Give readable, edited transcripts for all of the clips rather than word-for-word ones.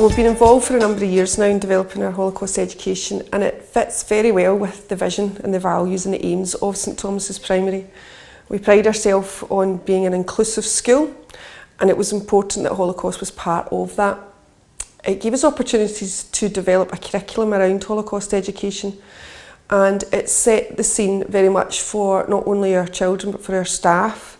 We've been involved for a number of years now in developing our Holocaust education, and it fits very well with the vision and the values and the aims of St Thomas's Primary. We pride ourselves on being an inclusive school, and it was important that Holocaust was part of that. It gave us opportunities to develop a curriculum around Holocaust education, and it set the scene very much for not only our children but for our staff,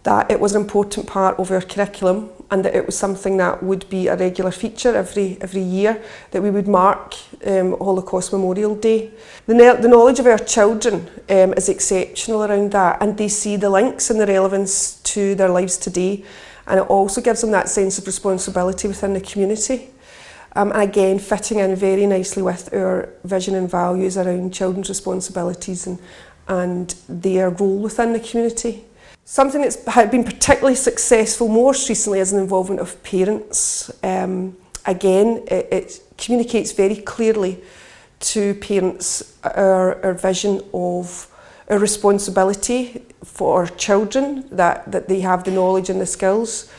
that it was an important part of our curriculum and that it was something that would be a regular feature every year, that we would mark Holocaust Memorial Day. The knowledge of our children is exceptional around that, and they see the links and the relevance to their lives today, and it also gives them that sense of responsibility within the community. And again, fitting in very nicely with our vision and values around children's responsibilities and their role within the community. Something that's been particularly successful most recently is the involvement of parents. Again, it communicates very clearly to parents our vision of our responsibility for our children, that they have the knowledge and the skills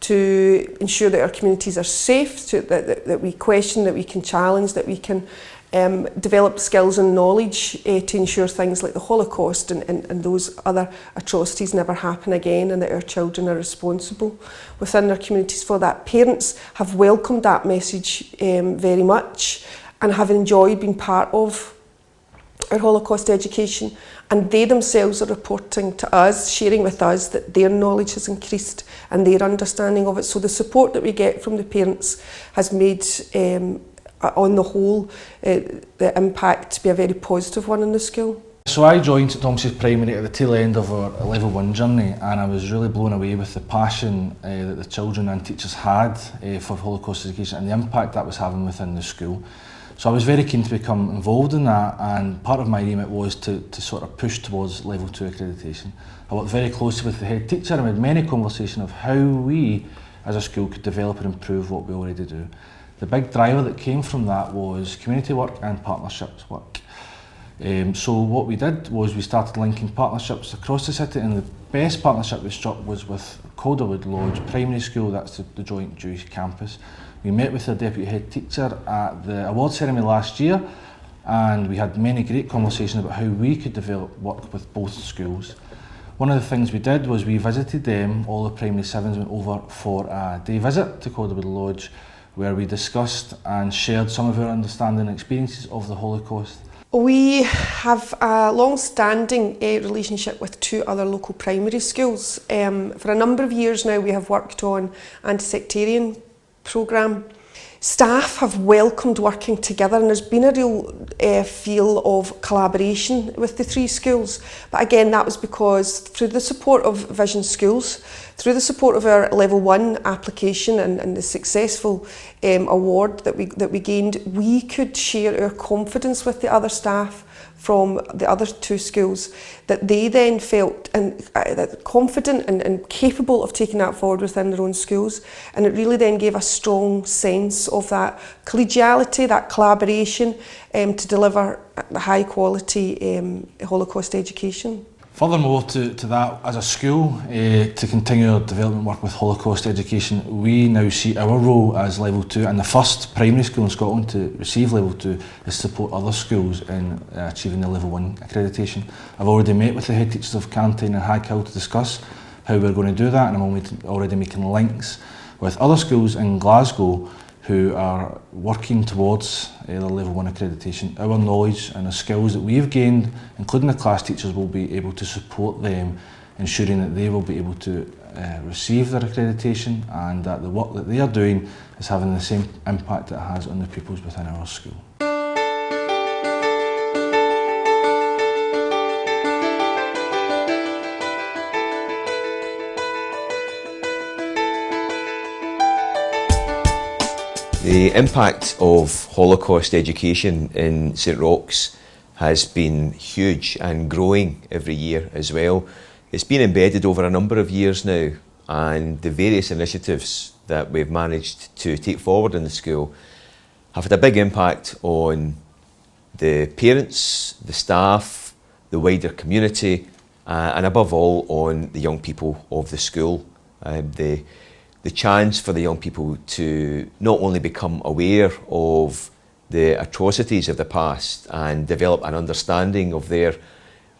to ensure that our communities are safe, that we question, that we can challenge, that we can develop skills and knowledge to ensure things like the Holocaust and those other atrocities never happen again, and that our children are responsible within their communities for that. Parents have welcomed that message very much and have enjoyed being part of our Holocaust education, and they themselves are reporting to us, sharing with us that their knowledge has increased and their understanding of it. So the support that we get from the parents has made on the whole, the impact to be a very positive one in the school. So I joined St Thomas's Primary at the tail end of our Level 1 journey, and I was really blown away with the passion that the children and teachers had for Holocaust education and the impact that was having within the school. So I was very keen to become involved in that, and part of my remit was to sort of push towards Level 2 accreditation. I worked very closely with the head teacher and we had many conversations of how we as a school could develop and improve what we already do. The big driver that came from that was community work and partnerships work. So what we did was we started linking partnerships across the city, and the best partnership we struck was with Calderwood Lodge Primary School. That's the joint Jewish campus. We met with the deputy head teacher at the award ceremony last year, and we had many great conversations about how we could develop work with both schools. One of the things we did was we visited them, all the primary sevens went over for a day visit to Calderwood Lodge, where we discussed and shared some of our understanding and experiences of the Holocaust. We have a long-standing relationship with two other local primary schools. For a number of years now we have worked on anti-sectarian programme. Staff have welcomed working together, and there's been a real feel of collaboration with the three schools. But again, that was because through the support of Vision Schools, through the support of our Level 1 application and the successful award that we gained, we could share our confidence with the other staff from the other two schools, that they then felt confident and capable of taking that forward within their own schools. And it really then gave a strong sense of that collegiality, that collaboration to deliver the high quality Holocaust education. Furthermore to that, as a school, to continue our development work with Holocaust education, we now see our role as Level 2, and the first primary school in Scotland to receive Level 2 is support other schools in achieving the Level 1 accreditation. I've already met with the head teachers of Cantine and Haghill to discuss how we're going to do that, and I'm already making links with other schools in Glasgow who are working towards the Level 1 accreditation. Our knowledge and the skills that we've gained, including the class teachers, will be able to support them, ensuring that they will be able to receive their accreditation, and that the work that they are doing is having the same impact that it has on the pupils within our school. The impact of Holocaust education in St Roch's has been huge and growing every year as well. It's been embedded over a number of years now, and the various initiatives that we've managed to take forward in the school have had a big impact on the parents, the staff, the wider community, and above all on the young people of the school. The the chance for the young people to not only become aware of the atrocities of the past and develop an understanding of their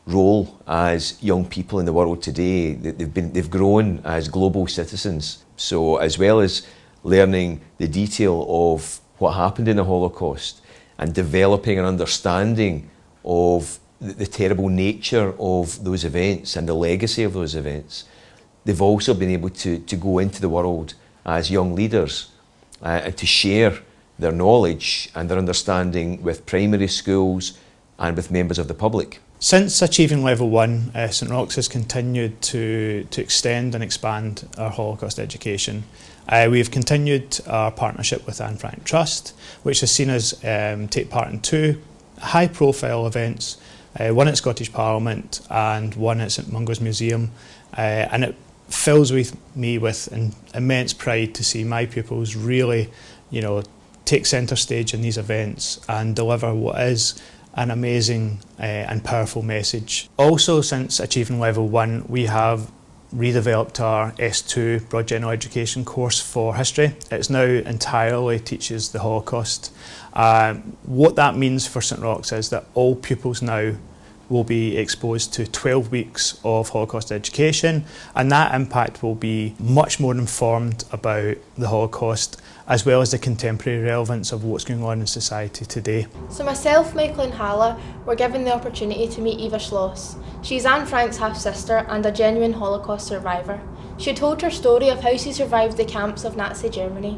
role as young people in the world today. They've grown as global citizens. So as well as learning the detail of what happened in the Holocaust and developing an understanding of the terrible nature of those events and the legacy of those events, they've also been able to go into the world as young leaders and to share their knowledge and their understanding with primary schools and with members of the public. Since achieving level 1, St Roch's has continued to extend and expand our Holocaust education. We've continued our partnership with Anne Frank Trust, which has seen us take part in 2 high-profile events, one at Scottish Parliament and one at St Mungo's Museum, and it fills me with immense pride to see my pupils really, take centre stage in these events and deliver what is an amazing and powerful message. Also, since achieving level 1, we have redeveloped our S2 Broad General Education course for history. It's now entirely teaches the Holocaust. What that means for St Roch's is that all pupils now will be exposed to 12 weeks of Holocaust education, and that impact will be much more informed about the Holocaust as well as the contemporary relevance of what's going on in society today. So myself, Michael and Hala were given the opportunity to meet Eva Schloss. She's Anne Frank's half-sister and a genuine Holocaust survivor. She told her story of how she survived the camps of Nazi Germany.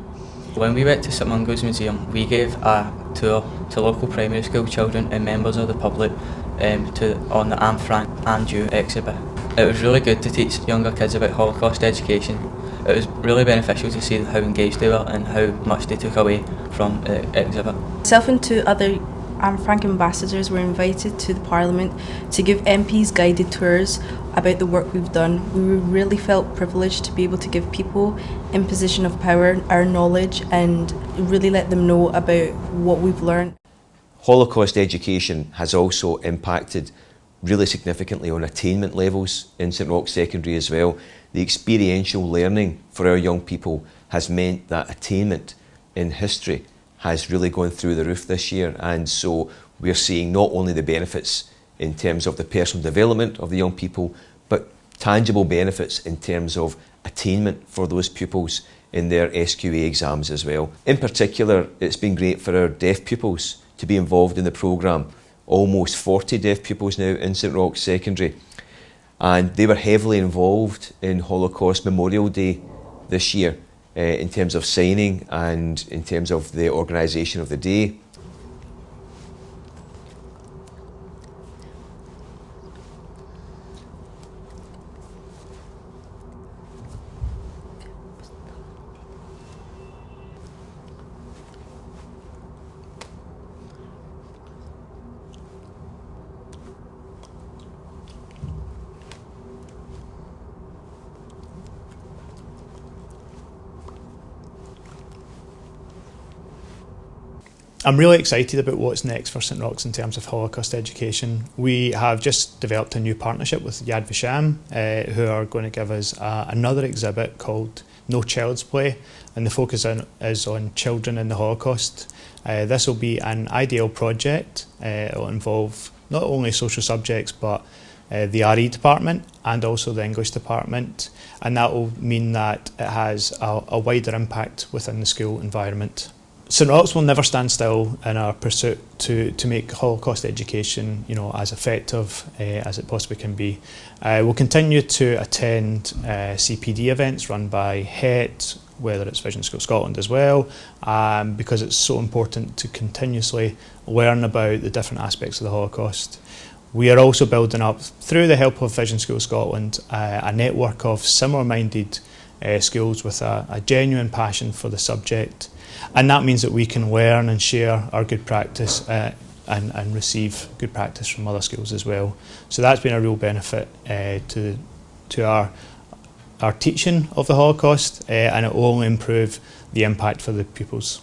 When we went to St Mungo's Museum, we gave a tour to local primary school children and members of the public on the Anne Frank and You exhibit. It was really good to teach younger kids about Holocaust education. It was really beneficial to see how engaged they were and how much they took away from the exhibit. Myself and 2 other Anne Frank ambassadors were invited to the Parliament to give MPs guided tours about the work we've done. We really felt privileged to be able to give people in position of power our knowledge and really let them know about what we've learned. Holocaust education has also impacted really significantly on attainment levels in St Roch's Secondary as well. The experiential learning for our young people has meant that attainment in history has really gone through the roof this year, and so we're seeing not only the benefits in terms of the personal development of the young people, but tangible benefits in terms of attainment for those pupils in their SQA exams as well. In particular, it's been great for our deaf pupils to be involved in the programme. Almost 40 deaf pupils now in St Roch's Secondary, and they were heavily involved in Holocaust Memorial Day this year in terms of signing and in terms of the organisation of the day. I'm really excited about what's next for St Roch's in terms of Holocaust education. We have just developed a new partnership with Yad Vashem, who are going to give us another exhibit called No Child's Play, and the focus is on children in the Holocaust. This will be an ideal project. It will involve not only social subjects but the RE department and also the English department, and that will mean that it has a wider impact within the school environment. St Roch's will never stand still in our pursuit to make Holocaust education, as effective as it possibly can be. We'll continue to attend CPD events run by HET, whether it's Vision School Scotland as well, because it's so important to continuously learn about the different aspects of the Holocaust. We are also building up, through the help of Vision School Scotland, a network of similar-minded schools with a genuine passion for the subject. And that means that we can learn and share our good practice and receive good practice from other schools as well. So that's been a real benefit to our teaching of the Holocaust, and it will only improve the impact for the pupils.